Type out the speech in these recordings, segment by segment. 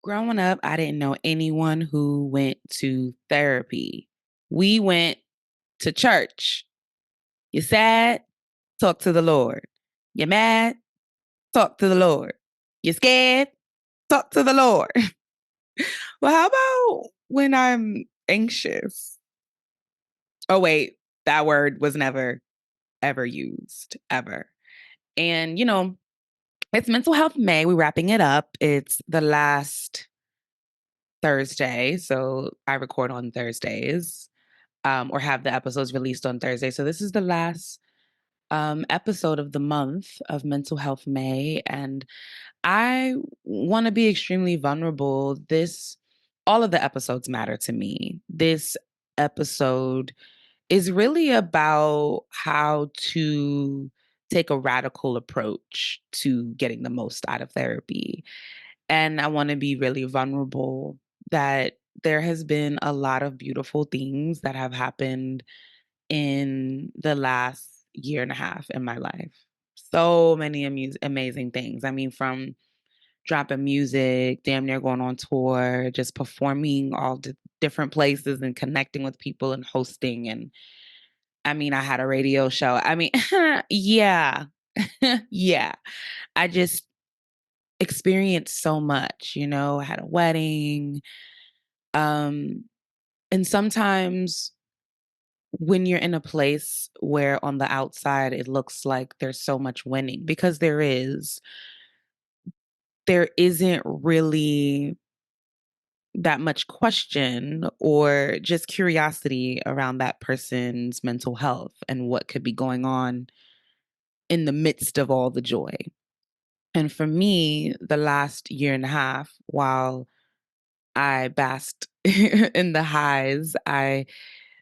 Growing up, I didn't know anyone who went to therapy. We went to church. You sad? Talk to the Lord. You mad? Talk to the Lord. You scared? Talk to the Lord. Well, how about when I'm anxious? Oh, wait, that word was never, ever used, ever. And, it's Mental Health May. We're wrapping it up. It's the last Thursday. So I record on Thursdays. Or have the episodes released on Thursday. So this is the last episode of the month of Mental Health May, and I want to be extremely vulnerable. All of the episodes matter to me. This episode is really about how to take a radical approach to getting the most out of therapy. And I want to be really vulnerable that there has been a lot of beautiful things that have happened in the last year and a half in my life. So many amazing things. I mean, from dropping music, damn near going on tour, just performing all the different places and connecting with people and hosting. And I mean, I had a radio show. I mean, yeah, yeah. I just experienced so much, I had a wedding. Um, and sometimes when you're in a place where on the outside it looks like there's so much winning, because there isn't really that much question or just curiosity around that person's mental health and what could be going on in the midst of all the joy. And for me, the last year and a half, while I basked in the highs, I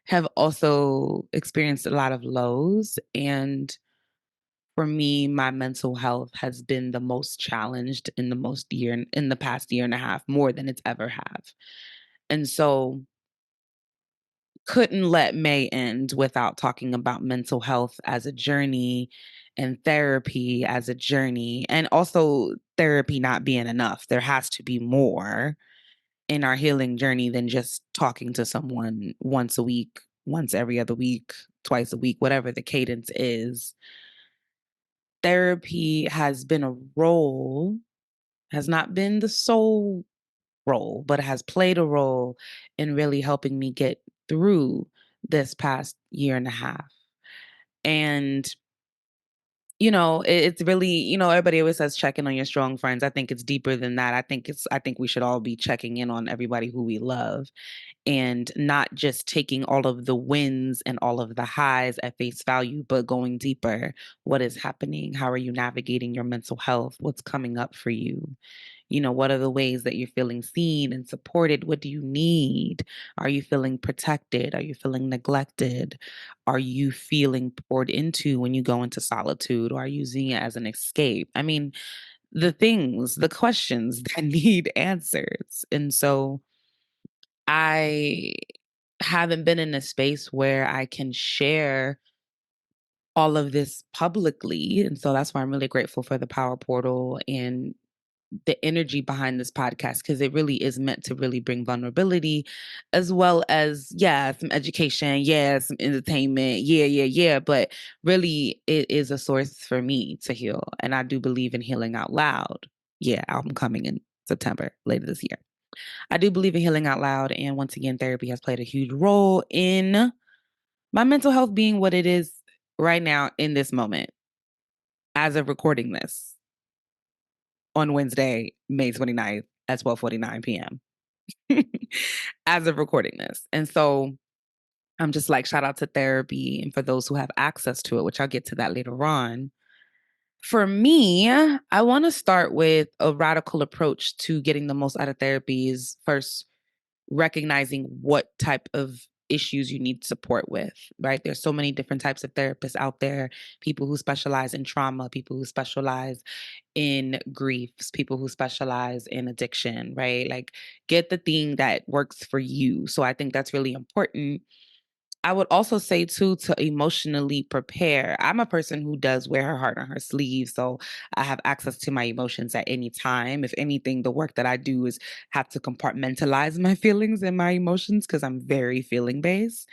have also experienced a lot of lows. And for me, my mental health has been the most challenged in the past year and a half, more than it's ever have. And so couldn't let May end without talking about mental health as a journey and therapy as a journey, and also therapy not being enough. There has to be more in our healing journey than just talking to someone once a week, once every other week, twice a week, whatever the cadence is. Therapy has been a role, has not been the sole role, but it has played a role in really helping me get through this past year and a half. And, it's really, everybody always says check in on your strong friends. I think it's deeper than that. I think we should all be checking in on everybody who we love and not just taking all of the wins and all of the highs at face value, but going deeper. What is happening? How are you navigating your mental health? What's coming up for you? What are the ways that you're feeling seen and supported? What do you need? Are you feeling protected? Are you feeling neglected? Are you feeling poured into when you go into solitude? Or are you using it as an escape? I mean, the questions that need answers. And so I haven't been in a space where I can share all of this publicly. And so that's why I'm really grateful for the Power Portal and the energy behind this podcast, because it really is meant to really bring vulnerability as well as, yeah, some education, yeah, some entertainment, yeah, yeah, yeah. But really, it is a source for me to heal. And I do believe in healing out loud. Yeah, album coming in September later this year. I do believe in healing out loud. And once again, therapy has played a huge role in my mental health being what it is right now in this moment as of recording this on Wednesday, May 29th at 12:49 p.m. as of recording this. And so I'm just like, shout out to therapy and for those who have access to it, which I'll get to that later on. For me, I want to start with a radical approach to getting the most out of therapy is first recognizing what type of issues you need support with, right? There's so many different types of therapists out there, people who specialize in trauma, people who specialize in griefs, people who specialize in addiction, right? Like get the thing that works for you. So I think that's really important I would also say too to emotionally prepare. I'm a person who does wear her heart on her sleeve, so I have access to my emotions at any time. If anything, the work that I do is have to compartmentalize my feelings and my emotions because I'm very feeling based.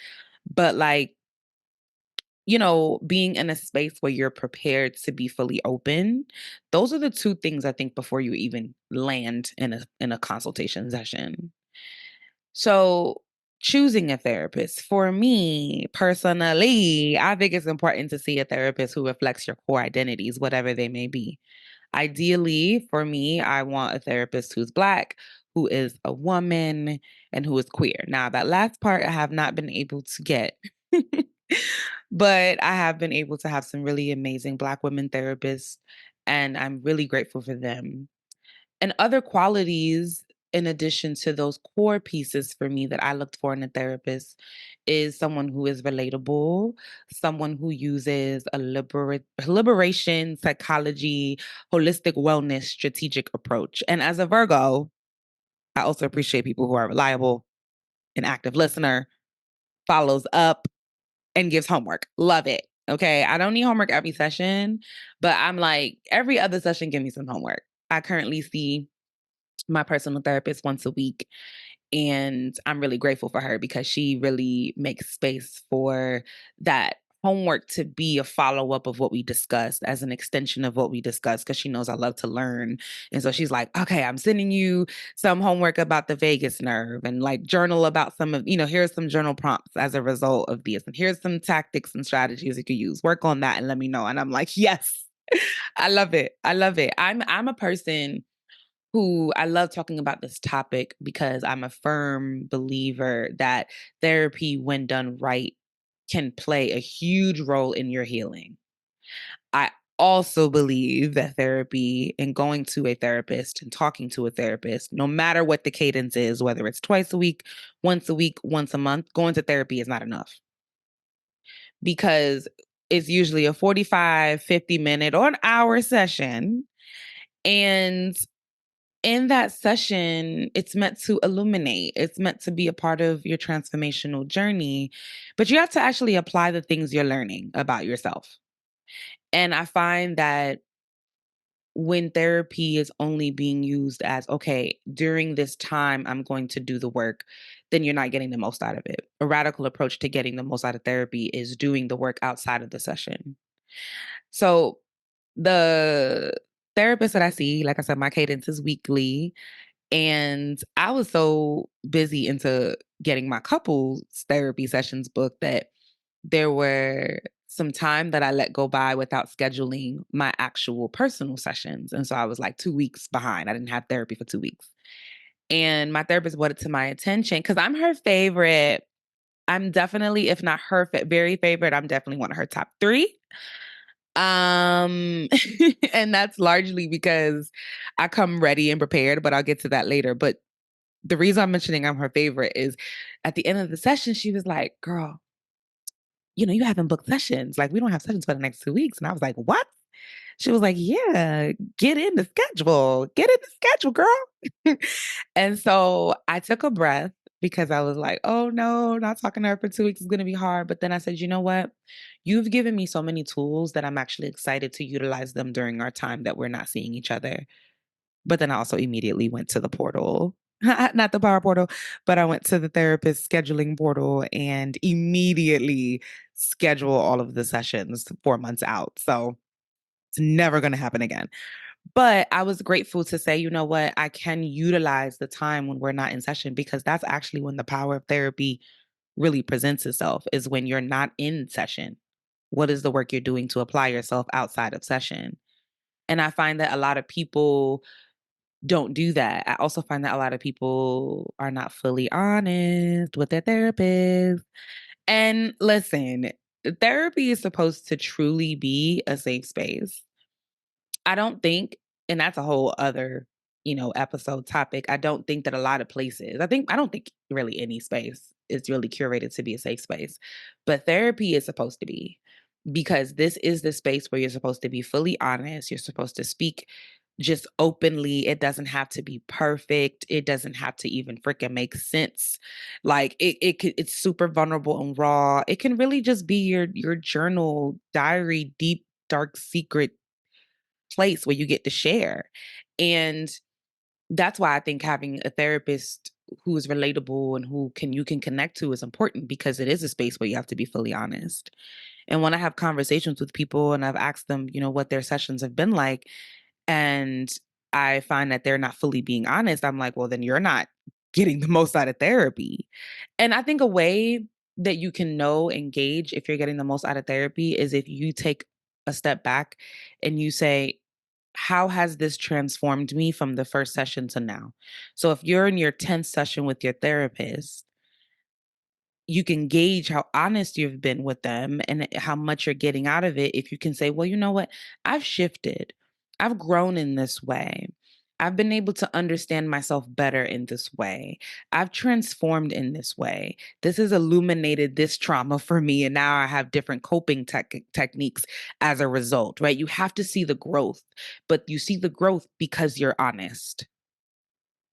But like, being in a space where you're prepared to be fully open, those are the two things I think before you even land in a consultation session. So, choosing a therapist, for me personally, I think it's important to see a therapist who reflects your core identities, whatever they may be. Ideally, for me, I want a therapist who's Black, who is a woman, and who is queer. Now, that last part I have not been able to get, but I have been able to have some really amazing Black women therapists, and I'm really grateful for them. And other qualities, in addition to those core pieces for me that I looked for in a therapist, is someone who is relatable, someone who uses a liberation, psychology, holistic wellness, strategic approach. And as a Virgo, I also appreciate people who are reliable, an active listener, follows up, and gives homework. Love it. Okay. I don't need homework every session, but I'm like, every other session, give me some homework. I currently see my personal therapist once a week. And I'm really grateful for her because she really makes space for that homework to be a follow up of what we discussed as an extension of what we discussed because she knows I love to learn. And so she's like, okay, I'm sending you some homework about the vagus nerve and like journal about some of, here's some journal prompts as a result of this. And here's some tactics and strategies you could use. Work on that and let me know. And I'm like, yes, I love it. I love it. I'm a person who I love talking about this topic because I'm a firm believer that therapy, when done right, can play a huge role in your healing. I also believe that therapy and going to a therapist and talking to a therapist, no matter what the cadence is, whether it's twice a week, once a month, going to therapy is not enough because it's usually a 45, 50 minute or an hour session. And in that session, it's meant to illuminate, it's meant to be a part of your transformational journey, but you have to actually apply the things you're learning about yourself. And I find that when therapy is only being used as, okay, during this time, I'm going to do the work, then you're not getting the most out of it. A radical approach to getting the most out of therapy is doing the work outside of the session. So the therapist that I see, like I said, my cadence is weekly. And I was so busy into getting my couples therapy sessions booked that there were some time that I let go by without scheduling my actual personal sessions. And so I was like 2 weeks behind. I didn't have therapy for 2 weeks. And my therapist brought it to my attention because I'm her favorite. I'm definitely, if not her very favorite, I'm definitely one of her top three. Um, and that's largely because I come ready and prepared, but I'll get to that later. But the reason I'm mentioning I'm her favorite is at the end of the session, she was like, girl, you haven't booked sessions. Like, we don't have sessions for the next 2 weeks. And I was like, what? She was like, yeah, get in the schedule. Get in the schedule, girl. And so I took a breath because I was like, oh no, not talking to her for 2 weeks is going to be hard. But then I said, you know what? You've given me so many tools that I'm actually excited to utilize them during our time that we're not seeing each other. But then I also immediately went to the portal, not the power portal, but I went to the therapist scheduling portal and immediately schedule all of the sessions 4 months out. So it's never going to happen again. But I was grateful to say, you know what, I can utilize the time when we're not in session because that's actually when the power of therapy really presents itself is when you're not in session. What is the work you're doing to apply yourself outside of session? And I find that a lot of people don't do that. I also find that a lot of people are not fully honest with their therapist. And listen, therapy is supposed to truly be a safe space. I don't think, and that's a whole other, episode topic. I don't think that a lot of places, I don't think really any space is really curated to be a safe space. But therapy is supposed to be because this is the space where you're supposed to be fully honest. You're supposed to speak just openly. It doesn't have to be perfect. It doesn't have to even freaking make sense. Like it's super vulnerable and raw. It can really just be your journal, diary, deep, dark secret place where you get to share. And that's why I think having a therapist who is relatable and who can you can connect to is important, because it is a space where you have to be fully honest. And when I have conversations with people and I've asked them, what their sessions have been like, and I find that they're not fully being honest, I'm like, well, then you're not getting the most out of therapy. And I think a way that you can know and gauge if you're getting the most out of therapy is if you take a step back and you say, how has this transformed me from the first session to now? So if you're in your 10th session with your therapist, you can gauge how honest you've been with them and how much you're getting out of it. If you can say, well, you know what? I've shifted. I've grown in this way. I've been able to understand myself better in this way. I've transformed in this way. This has illuminated this trauma for me. And now I have different coping techniques as a result, right? You have to see the growth, but you see the growth because you're honest.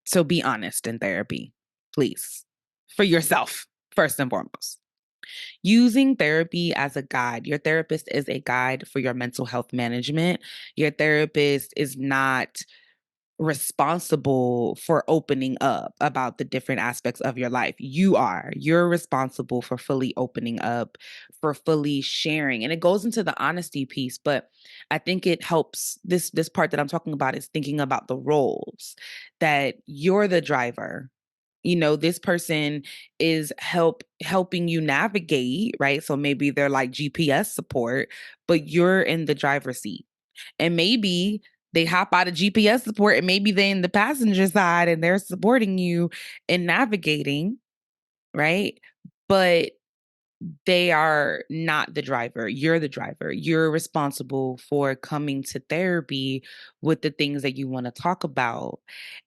So be honest in therapy, please, for yourself, first and foremost. Using therapy as a guide. Your therapist is a guide for your mental health management. Your therapist is not responsible for opening up about the different aspects of your life. You are. You're responsible for fully opening up, for fully sharing. And it goes into the honesty piece, but I think it helps this part that I'm talking about is thinking about the roles, that you're the driver. This person is helping you navigate, right? So maybe they're like GPS support, but you're in the driver's seat. And maybe they hop out of GPS support and maybe they're in the passenger side and they're supporting you in navigating, right? But they are not the driver. You're the driver. You're responsible for coming to therapy with the things that you want to talk about.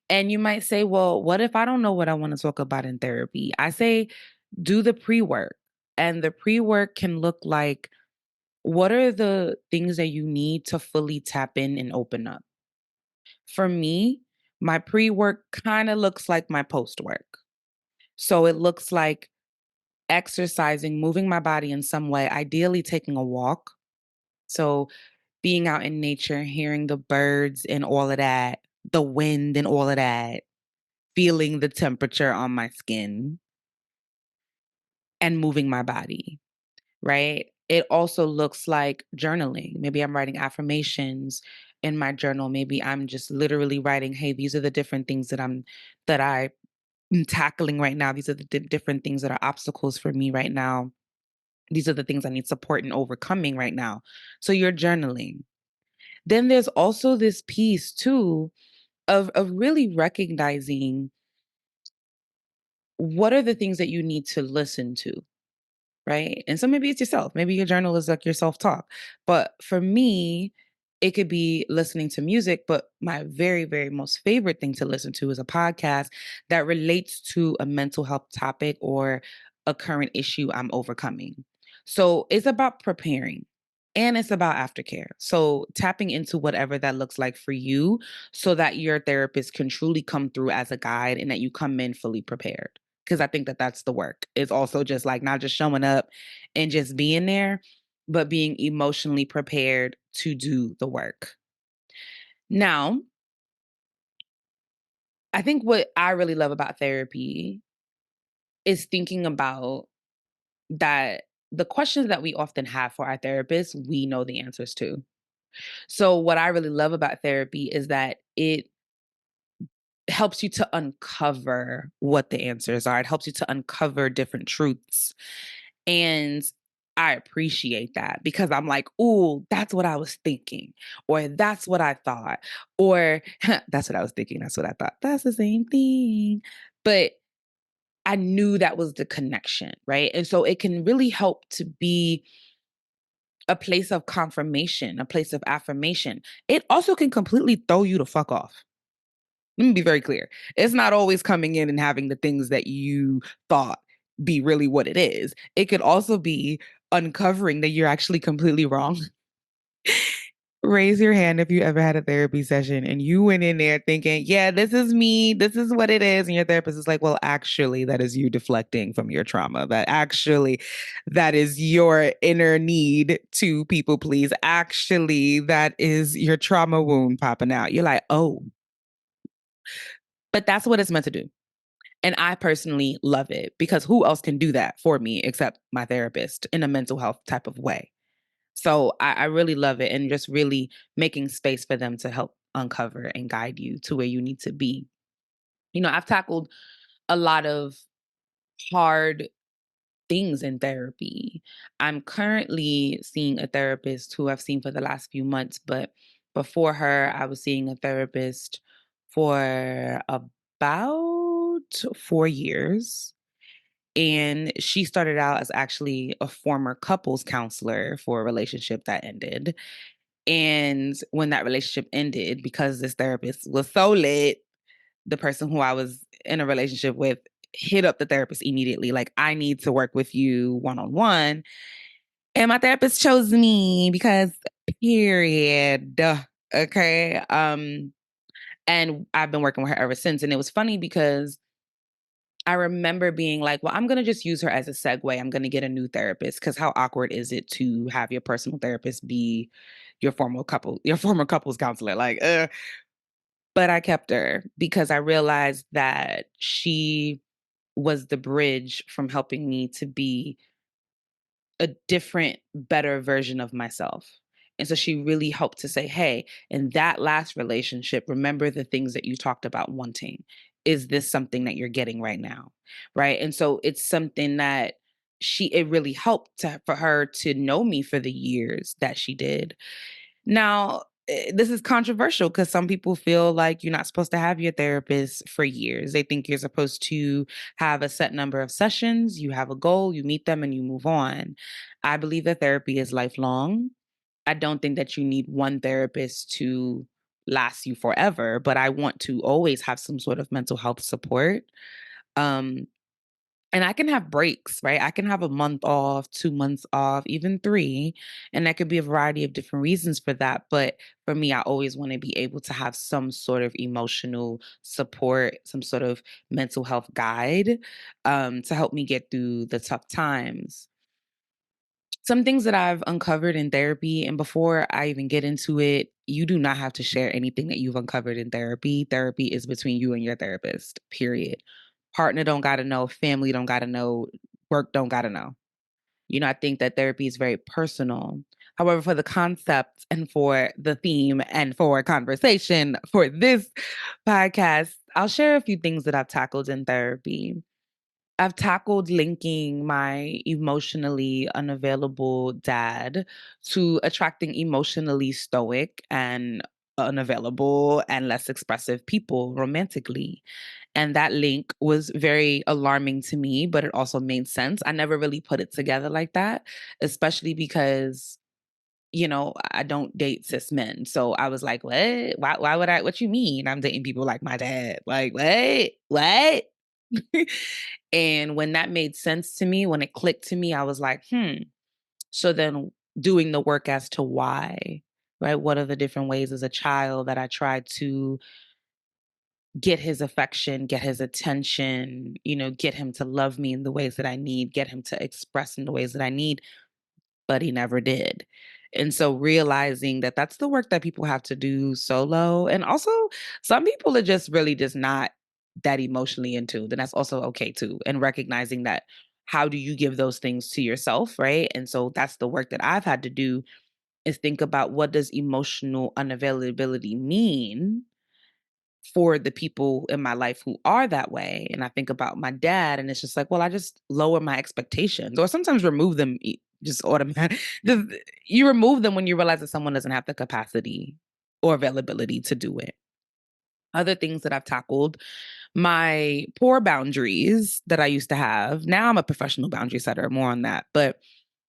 And you might say, well, what if I don't know what I want to talk about in therapy? I say, do the pre work. And the pre work can look like, what are the things that you need to fully tap in and open up? For me, my pre work kind of looks like my post work. So it looks like exercising, moving my body in some way, ideally taking a walk. So being out in nature, hearing the birds and all of that, the wind and all of that, feeling the temperature on my skin and moving my body, right? It also looks like journaling. Maybe I'm writing affirmations in my journal. Maybe I'm just literally writing, hey, these are the different things that I'm tackling right now. These are the different things that are obstacles for me right now. These are the things I need support in overcoming right now. So you're journaling. Then there's also this piece too of really recognizing what are the things that you need to listen to, right? And so maybe it's yourself. Maybe your journal is like your self-talk. But for me, it could be listening to music, but my very, very most favorite thing to listen to is a podcast that relates to a mental health topic or a current issue I'm overcoming. So it's about preparing and it's about aftercare. So tapping into whatever that looks like for you so that your therapist can truly come through as a guide and that you come in fully prepared, because I think that that's the work. It's also just like not just showing up and just being there, but being emotionally prepared to do the work. Now, I think what I really love about therapy is thinking about that the questions that we often have for our therapists, we know the answers to. So, what I really love about therapy is that it helps you to uncover what the answers are. It helps you to uncover different truths. And I appreciate that because I'm like, "Ooh, that's what I was thinking," or "That's what I thought," or "That's what I was thinking, that's what I thought." That's the same thing. But I knew that was the connection, right? And so it can really help to be a place of confirmation, a place of affirmation. It also can completely throw you the fuck off. Let me be very clear. It's not always coming in and having the things that you thought be really what it is. It could also be uncovering that you're actually completely wrong. Raise your hand if you ever had a therapy session and you went in there thinking, yeah, this is me, this is what it is. And your therapist is like, well, actually, that is you deflecting from your trauma. That actually, that is your inner need to people please. Actually, that is your trauma wound popping out. You're like, oh, but that's what it's meant to do. And I personally love it because who else can do that for me except my therapist in a mental health type of way? So I really love it and just really making space for them to help uncover and guide you to where you need to be. I've tackled a lot of hard things in therapy. I'm currently seeing a therapist who I've seen for the last few months, but before her, I was seeing a therapist for about 4 years. And she started out as actually a former couples counselor for a relationship that ended. And when that relationship ended, because this therapist was so lit, the person who I was in a relationship with hit up the therapist immediately, like, I need to work with you one on one. And my therapist chose me because, period. Okay. And I've been working with her ever since. And it was funny because I remember being like, well, I'm going to just use her as a segue. I'm going to get a new therapist because how awkward is it to have your personal therapist be your former couples counselor? Like, but I kept her because I realized that she was the bridge from helping me to be a different, better version of myself. And so she really helped to say, hey, in that last relationship, remember the things that you talked about wanting. Is this something that you're getting right now? Right. And so it's something that it really helped for her to know me for the years that she did. Now, this is controversial because some people feel like you're not supposed to have your therapist for years. They think you're supposed to have a set number of sessions, you have a goal, you meet them, and you move on. I believe that therapy is lifelong. I don't think that you need one therapist to last you forever, but I want to always have some sort of mental health support. Um, and I can have breaks, right? I can have a month off, 2 months off, even three. And that could be a variety of different reasons for that. But for me, I always want to be able to have some sort of emotional support, some sort of mental health guide to help me get through the tough times. Some things that I've uncovered in therapy, and before I even get into it, you do not have to share anything that you've uncovered in therapy. Therapy is between you and your therapist, period. Partner don't got to know, family don't got to know, work don't got to know. I think that therapy is very personal. However, for the concept and for the theme and for conversation for this podcast, I'll share a few things that I've tackled in therapy. I've tackled linking my emotionally unavailable dad to attracting emotionally stoic and unavailable and less expressive people romantically. And that link was very alarming to me, but it also made sense. I never really put it together like that, especially because, I don't date cis men. So I was like, what? Why would I? What you mean? I'm dating people like my dad. Like, what? What? And when that made sense to me, when it clicked to me, I was like, So then doing the work as to why, right? What are the different ways as a child that I tried to get his affection, get his attention, get him to love me in the ways that I need, get him to express in the ways that I need, but he never did. And so realizing that that's the work that people have to do solo. And also, some people are just really just not that emotionally in tune. Then that's also okay too. And recognizing that how do you give those things to yourself, right? And so that's the work that I've had to do is think about what does emotional unavailability mean for the people in my life who are that way. And I think about my dad, and it's just like, well, I just lower my expectations or sometimes remove them just automatic. You remove them when you realize that someone doesn't have the capacity or availability to do it. Other things that I've tackled, my poor boundaries that I used to have. Now I'm a professional boundary setter, more on that. But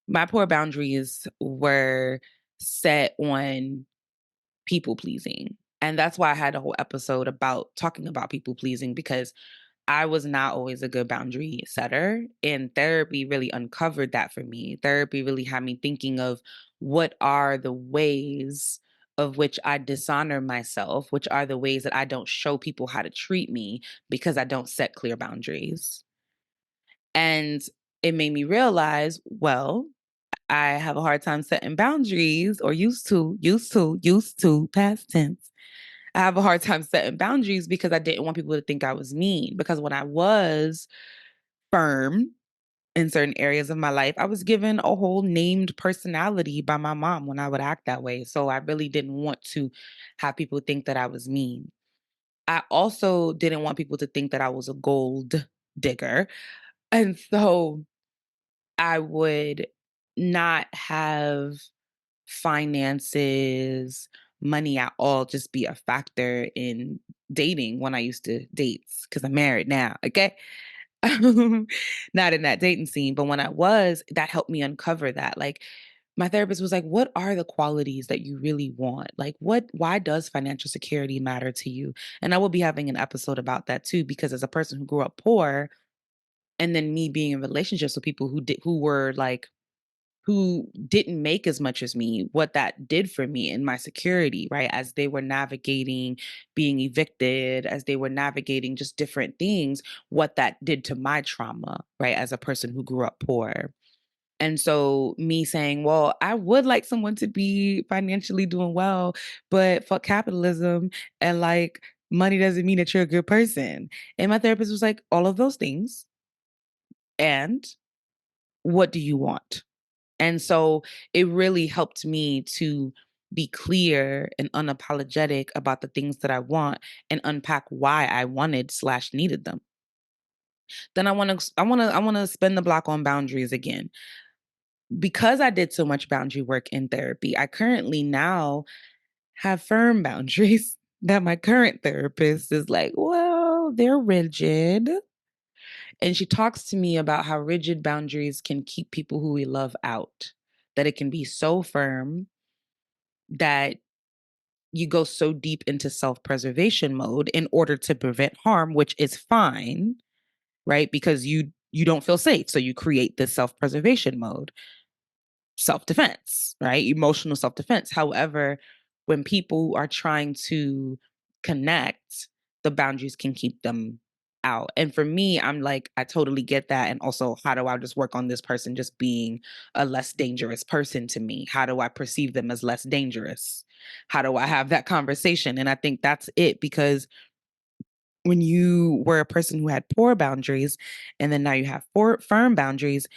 my poor boundaries were set on people pleasing. And that's why I had a whole episode about talking about people pleasing because I was not always a good boundary setter. And therapy really uncovered that for me. Therapy really had me thinking of what are the ways of which I dishonor myself, which are the ways that I don't show people how to treat me because I don't set clear boundaries. And it made me realize, well, I have a hard time setting boundaries, or used to, past tense. I have a hard time setting boundaries because I didn't want people to think I was mean. Because when I was firm in certain areas of my life, I was given a whole named personality by my mom when I would act that way. So I really didn't want to have people think that I was mean. I also didn't want people to think that I was a gold digger. And so I would not have finances, money at all just be a factor in dating when I used to date because I'm married now. Okay. Not in that dating scene, but when I was, that helped me uncover that. Like, my therapist was like, what are the qualities that you really want? Like, why does financial security matter to you? And I will be having an episode about that too, because as a person who grew up poor, and then me being in relationships with people who were like, who didn't make as much as me, what that did for me in my security, right? As they were navigating being evicted, as they were navigating just different things, what that did to my trauma, right? As a person who grew up poor. And so me saying, well, I would like someone to be financially doing well, but fuck capitalism and like money doesn't mean that you're a good person. And my therapist was like, all of those things. And what do you want? And so it really helped me to be clear and unapologetic about the things that I want and unpack why I wanted slash needed them. Then I want to spend the block on boundaries again. Because I did so much boundary work in therapy, I currently now have firm boundaries that my current therapist is like, well, they're rigid. And she talks to me about how rigid boundaries can keep people who we love out, that it can be so firm that you go so deep into self-preservation mode in order to prevent harm, which is fine, right? Because you don't feel safe, so you create this self-preservation mode, self-defense, right? Emotional self-defense. However, when people are trying to connect, the boundaries can keep them out. And for me, I'm like, I totally get that. And also, how do I just work on this person just being a less dangerous person to me? How do I perceive them as less dangerous? How do I have that conversation? And I think that's it, because when you were a person who had poor boundaries and then now you have firm boundaries,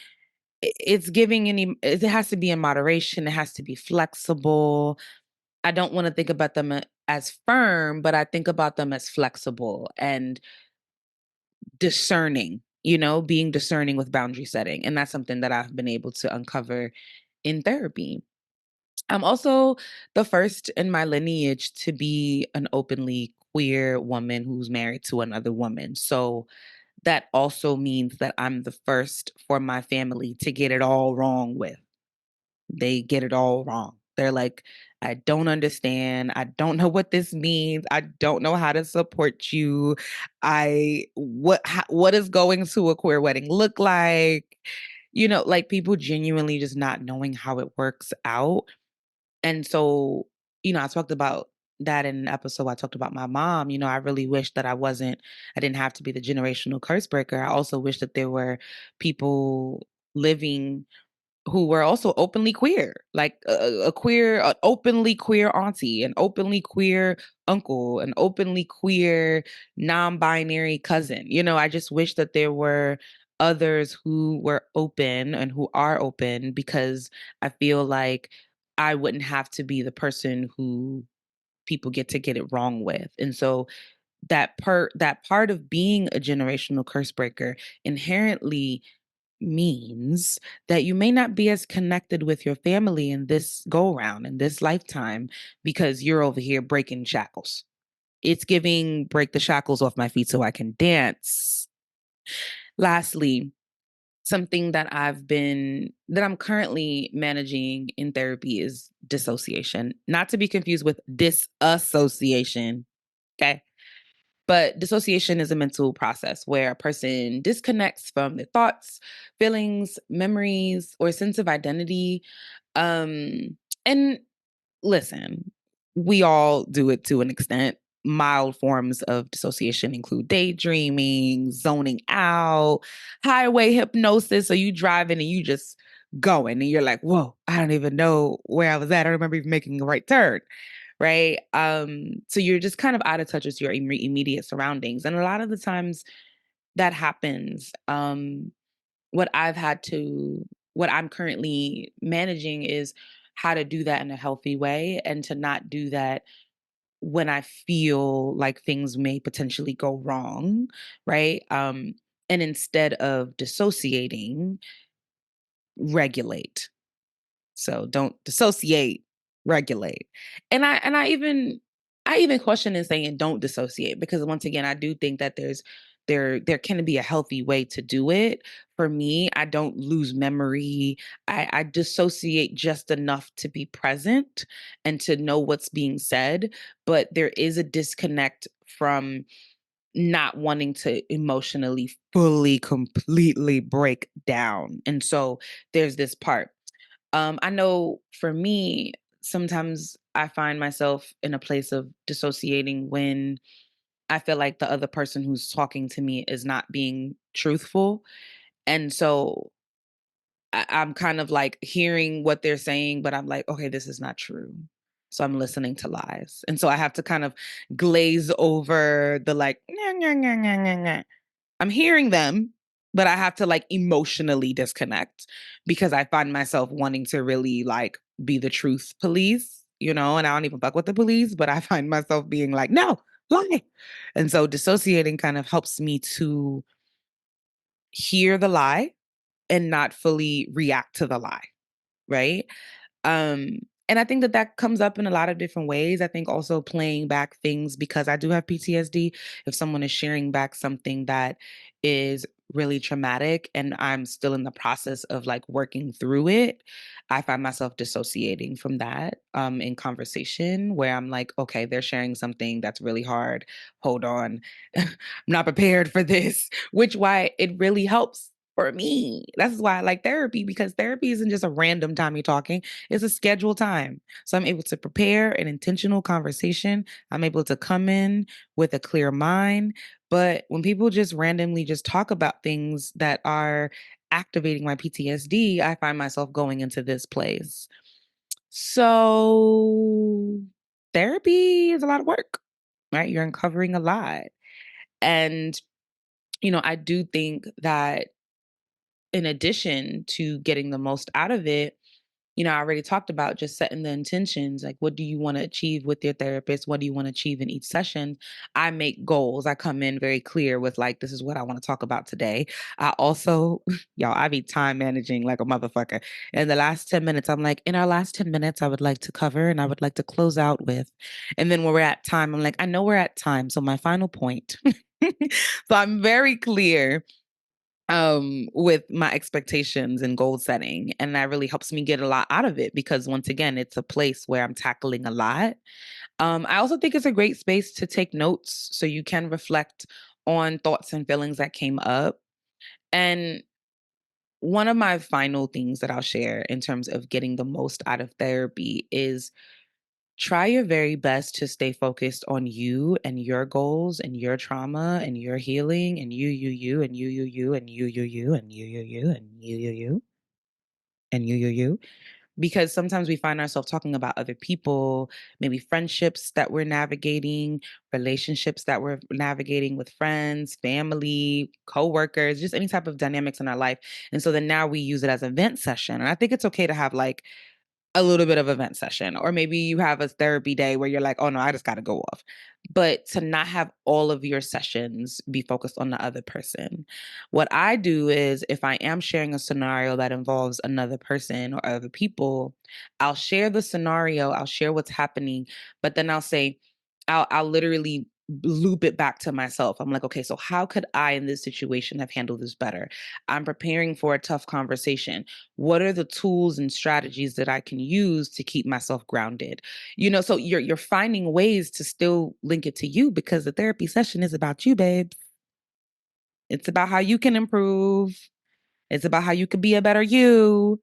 it's giving any, it has to be in moderation, it has to be flexible. I don't want to think about them as firm, but I think about them as flexible and discerning, being discerning with boundary setting. And that's something that I've been able to uncover in therapy. I'm also the first in my lineage to be an openly queer woman who's married to another woman. So that also means that I'm the first for my family to get it all wrong with. They get it all wrong. They're like, I don't understand. I don't know what this means. I don't know how to support you. What is going to a queer wedding look like? Like people genuinely just not knowing how it works out. And so, I talked about that in an episode. I talked about my mom. I really wish that I didn't have to be the generational curse breaker. I also wish that there were people living who were also openly queer, like an openly queer auntie, an openly queer uncle, an openly queer non-binary cousin. I just wish that there were others who were open and who are open, because I feel like I wouldn't have to be the person who people get it wrong with. And so that part of being a generational curse breaker inherently means that you may not be as connected with your family in this go round, in this lifetime, because you're over here breaking shackles. It's giving break the shackles off my feet so I can dance. Lastly, something that I'm currently managing in therapy is dissociation, not to be confused with disassociation. Okay. But dissociation is a mental process where a person disconnects from their thoughts, feelings, memories, or sense of identity. And listen, we all do it to an extent. Mild forms of dissociation include daydreaming, zoning out, highway hypnosis. So you driving and you just going and you're like, whoa, I don't even know where I was at. I don't remember even making the right turn. Right. So you're just kind of out of touch with your immediate surroundings. And a lot of the times that happens. What I've had to, what I'm currently managing is how to do that in a healthy way and to not do that when I feel like things may potentially go wrong, right? And instead of dissociating, regulate. So don't dissociate, regulate. And I even question in saying don't dissociate because once again, I do think that there can be a healthy way to do it. For me, I don't lose memory. I dissociate just enough to be present and to know what's being said, but there is a disconnect from not wanting to emotionally fully completely break down. And so there's this part. I know for me, sometimes I find myself in a place of dissociating when I feel like the other person who's talking to me is not being truthful. And so I'm kind of like hearing what they're saying, but I'm like, okay, this is not true. So I'm listening to lies. And so I have to kind of glaze over the like, "Nyeh, nyeh, nyeh, nyeh, nyeh, nyeh." I'm hearing them, but I have to like emotionally disconnect because I find myself wanting to really like be the truth police, and I don't even fuck with the police, but I find myself being like, no, lie. And so dissociating kind of helps me to hear the lie and not fully react to the lie, right? Um, and I think that that comes up in a lot of different ways. I think also playing back things because I do have PTSD. If someone is sharing back something that is really traumatic and I'm still in the process of like working through it, I find myself dissociating from that in conversation where I'm like, okay, they're sharing something that's really hard. Hold on. I'm not prepared for this, which why it really helps for me. That's why I like therapy because therapy isn't just a random time you're talking. It's a scheduled time. So I'm able to prepare an intentional conversation. I'm able to come in with a clear mind. But when people just randomly just talk about things that are activating my PTSD, I find myself going into this place. So therapy is a lot of work, right? You're uncovering a lot. And, I do think that in addition to getting the most out of it, I already talked about just setting the intentions. Like, what do you want to achieve with your therapist? What do you want to achieve in each session? I make goals. I come in very clear with, like, this is what I want to talk about today. I also, y'all, I be time managing like a motherfucker. In the last 10 minutes, I'm like, in our last 10 minutes, I would like to cover and I would like to close out with. And then when we're at time, I'm like, I know we're at time. So my final point. So I'm very clear with my expectations and goal setting, and that really helps me get a lot out of it because once again it's a place where I'm tackling a lot. I also think it's a great space to take notes so you can reflect on thoughts and feelings that came up. And one of my final things that I'll share in terms of getting the most out of therapy is try your very best to stay focused on you and your goals and your trauma and your healing and you and you and you and you and you and you. Because sometimes we find ourselves talking about other people, maybe friendships that we're navigating, relationships that we're navigating with friends, family, coworkers, just any type of dynamics in our life. And so then now we use it as a vent session. And I think it's okay to have like a little bit of a vent session, or maybe you have a therapy day where you're like, oh no, I just got to go off. But to not have all of your sessions be focused on the other person. What I do is if I am sharing a scenario that involves another person or other people, I'll share the scenario, I'll share what's happening, but then I'll say, I'll literally loop it back to myself. I'm like, okay, so how could I in this situation have handled this better? I'm preparing for a tough conversation. What are the tools and strategies that I can use to keep myself grounded? So you're finding ways to still link it to you because the therapy session is about you, babe. It's about how you can improve. It's about how you can be a better you.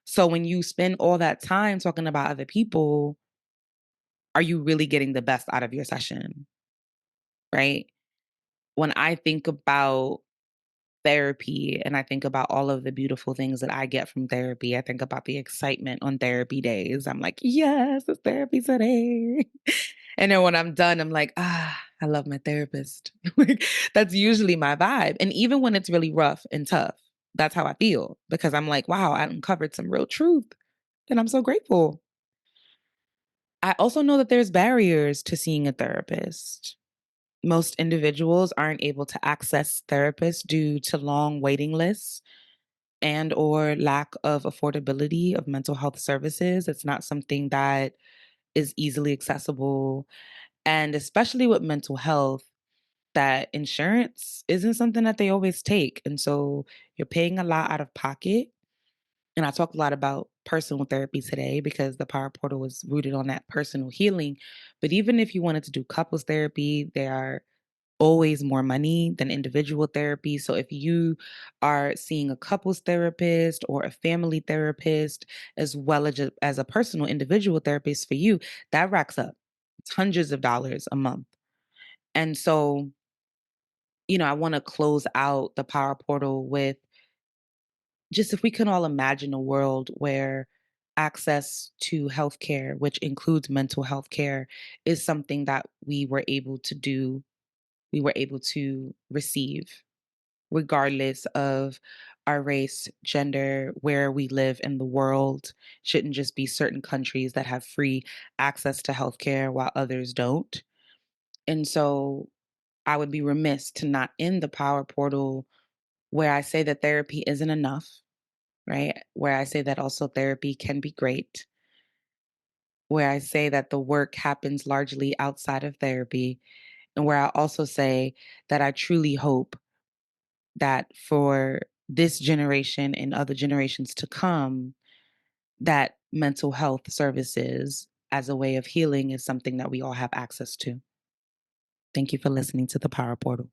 So when you spend all that time talking about other people, are you really getting the best out of your session, right? When I think about therapy and I think about all of the beautiful things that I get from therapy, I think about the excitement on therapy days. I'm like, yes, it's therapy today. And then when I'm done, I'm like, I love my therapist. Like, that's usually my vibe. And even when it's really rough and tough, that's how I feel because I'm like, wow, I uncovered some real truth. And I'm so grateful. I also know that there's barriers to seeing a therapist. Most individuals aren't able to access therapists due to long waiting lists and or lack of affordability of mental health services. It's not something that is easily accessible. And especially with mental health, that insurance isn't something that they always take. And so you're paying a lot out of pocket. And I talk a lot about personal therapy today because the Power Portal was rooted on that personal healing. But even if you wanted to do couples therapy, there are always more money than individual therapy. So if you are seeing a couples therapist or a family therapist, as well as a personal individual therapist for you, that racks up. It's hundreds of dollars a month. And so, I want to close out the Power Portal with just if we can all imagine a world where access to healthcare, which includes mental health care, is something that we were able to receive, regardless of our race, gender, where we live in the world. Shouldn't just be certain countries that have free access to healthcare while others don't. And so I would be remiss to not end the Power Portal where I say that therapy isn't enough, right? Where I say that also therapy can be great, where I say that the work happens largely outside of therapy, and where I also say that I truly hope that for this generation and other generations to come, that mental health services as a way of healing is something that we all have access to. Thank you for listening to the Power Portal.